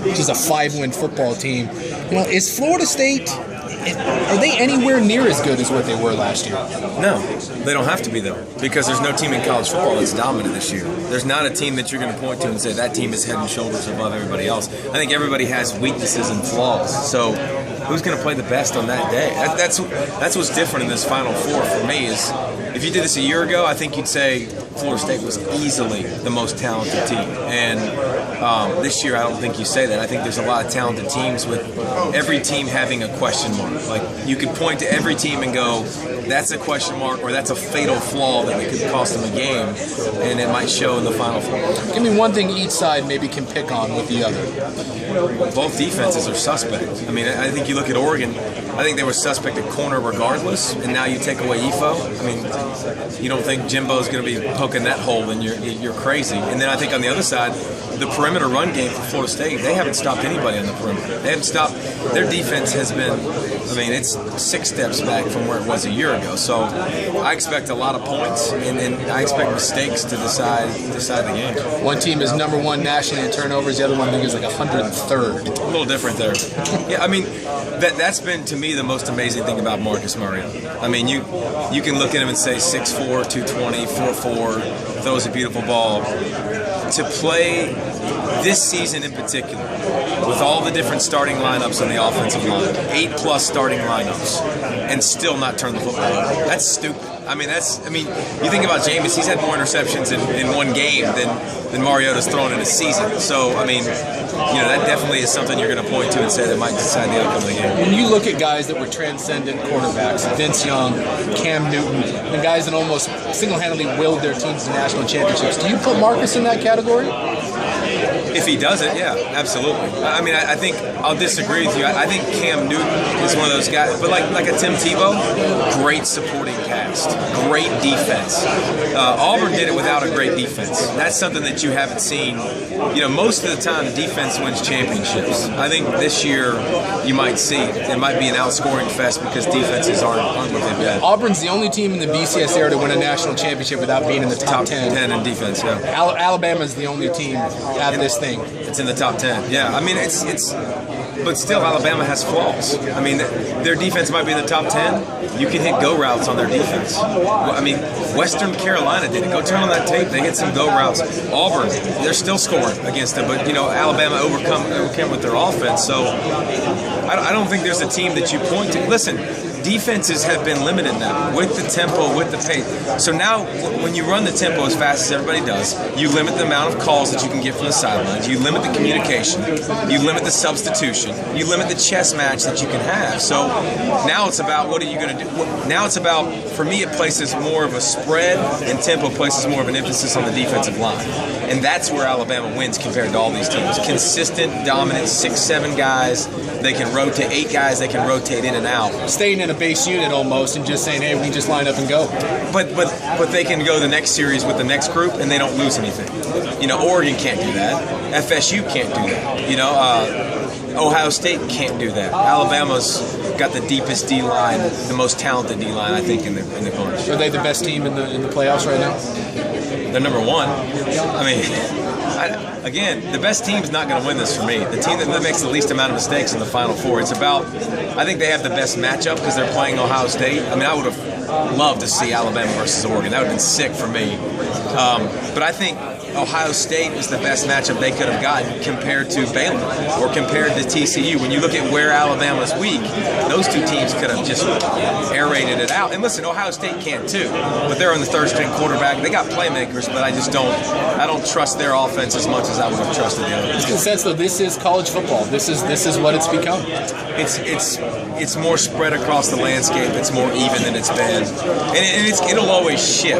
which is a 5-win football team. Is Florida State, are they anywhere near as good as what they were last year? No, they don't have to be, though, because there's no team in college football that's dominant this year. There's not a team that you're going to point to and say that team is head and shoulders above everybody else. I think everybody has weaknesses and flaws. So who's going to play the best on that day? That's what's different in this Final Four for me is if you did this a year ago, I think you'd say Florida State was easily the most talented team. And this year, I don't think you say that. I think there's a lot of talented teams with every team having a question mark. Like, you could point to every team and go, that's a question mark or that's a fatal flaw that could cost them a game, and it might show in the Final Four. Give me one thing each side maybe can pick on with the other. Both defenses are suspect. I mean, I think you look at Oregon, I think they were suspect at corner regardless, and now you take away Ifo. I mean, you don't think Jimbo's going to be poking that hole, then you're crazy. And then I think on the other side, the perimeter run game for Florida State, they haven't stopped anybody on the perimeter. They haven't stopped. Their defense has been, I mean, it's 6 steps back from where it was a year ago. So I expect a lot of points, and I expect mistakes to decide the game. One team is number 1 nationally in turnovers. The other one I think is like 103rd. A little different there. Yeah, I mean, that's been to me the most amazing thing about Marcus Mariota. I mean, you can look at him and say 6'4", 220, 4'4", throws a beautiful ball. To play this season in particular, with all the different starting lineups on the offensive line, 8+ starting lineups, and still not turn the football over. That's stupid. I mean, you think about Jameis, he's had more interceptions in one game than Mariota's thrown in a season. So, I mean, that definitely is something you're going to point to and say that might decide the outcome of the game. When you look at guys that were transcendent quarterbacks, Vince Young, Cam Newton, and guys that almost single-handedly willed their teams to national championships, do you put Marcus in that category? If he does it, yeah, absolutely. I mean, I think I'll disagree with you. I think Cam Newton is one of those guys, but like a Tim Tebow, great supporting cast, great defense. Auburn did it without a great defense. That's something that you haven't seen. Most of the time, the defense wins championships. I think this year you might see it might be an outscoring fest because defenses aren't what they've been. Auburn's the only team in the BCS era to win a national championship without being in the top 10. 10 in defense, yeah. Alabama's the only team at this thing. It's in the top 10. Yeah, I mean, but still, Alabama has flaws. I mean, their defense might be in the top 10. You can hit go routes on their defense. I mean, Western Carolina did it. Go turn on that tape. They hit some go routes. Auburn, they're still scoring against them, but Alabama overcame with their offense. So I don't think there's a team that you point to. Listen, defenses have been limited now with the tempo, with the pace. So now when you run the tempo as fast as everybody does, you limit the amount of calls that you can get from the sidelines, you limit the communication, you limit the substitution, you limit the chess match that you can have. So now it's about what are you going to do? Now it's about, for me, it places more of a spread, and tempo places more of an emphasis on the defensive line. And that's where Alabama wins compared to all these teams. Consistent, dominant, 6-7 guys. They can rotate 8 guys. They can rotate in and out. Staying in a base unit almost and just saying, hey, we just line up and go. But they can go the next series with the next group and they don't lose anything. Oregon can't do that. FSU can't do that. Ohio State can't do that. Alabama's got the deepest D-line, the most talented D-line, I think, in the country. Are they the best team in the playoffs right now? They're number 1. I mean, again, the best team's not going to win this for me. The team that makes the least amount of mistakes in the Final Four. It's about, I think they have the best matchup because they're playing Ohio State. I mean, I would have loved to see Alabama versus Oregon. That would have been sick for me. But I think Ohio State is the best matchup they could have gotten compared to Baylor or compared to TCU. When you look at where Alabama's weak, those two teams could have just aerated it out. And listen, Ohio State can too, but they're on the third-string quarterback. They got playmakers, but I don't trust their offense as much as I would have trusted the others. In a sense, though, this is college football. This is what it's become. It's more spread across the landscape. It's more even than it's been, and it'll always shift.